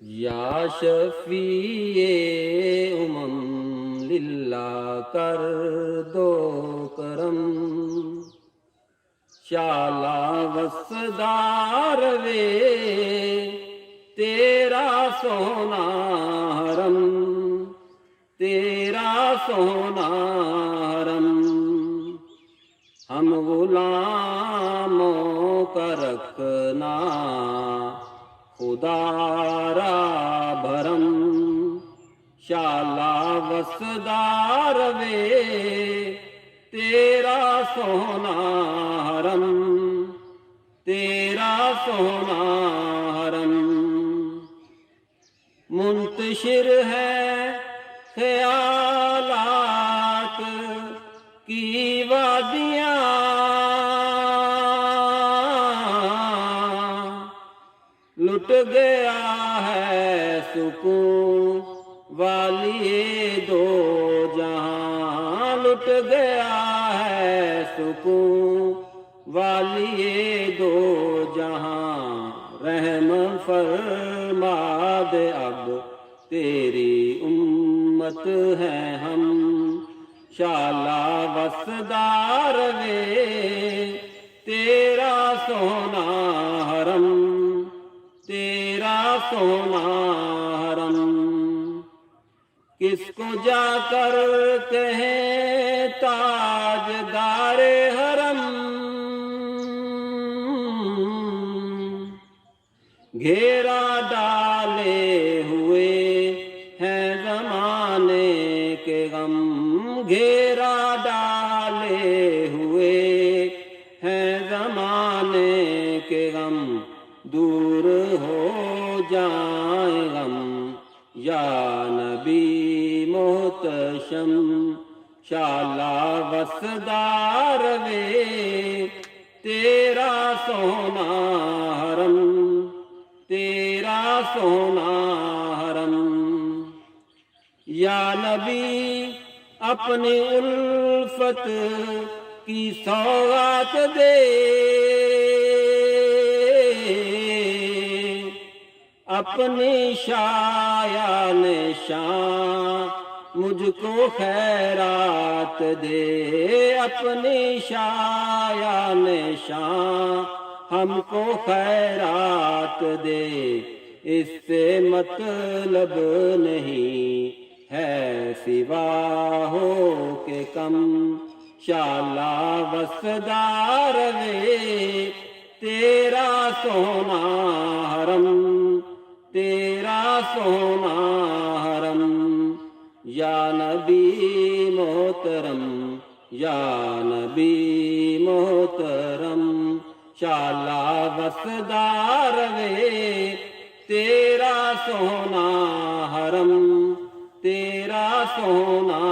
یا شفیع للہ کر دو کرم، شالا وسدار وے تیرا سونا حرم، تیرا سونا حرم، ہم غلاموں کا رکھنا خدا را بھرم، شالا وسدار وے تیرا سونا حرم، تیرا سونا حرم، منتشر ہے خیالات کی وادیاں، لٹ گیا ہے سکون والی دو جہاں، لٹ گیا ہے سکون والی دو جہاں، رحم فرما دے اب تیری امت ہے ہم، شالا وسدار وے تیرا سونا حرم، تیرا سونا حرم، کس کو جا کر کہیں تاجدار حرم، گھیرا ڈالے ہوئے ہیں زمانے کے غم، گھیرا ڈالے ہوئے ہیں زمانے کے غم، دور ہو جائیں غم یا نبی محتشم، شالا وسدار وے تیرا سونا حرم، تیرا سونا حرم، یا نبی اپنی الفت کی سوغات دے، اپنی شایان شان مجھ کو خیرات دے، اپنی شایان شان ہم کو خیرات دے، اس سے مطلب نہیں ہے سوا ہو کے کم، شالا وسدار وے تیرا سونا حرم، تیرا سونا حرم، یا نبی محترم، یا نبی محترم، شالا وسدار وے تیرا سونا حرم، تیرا سونا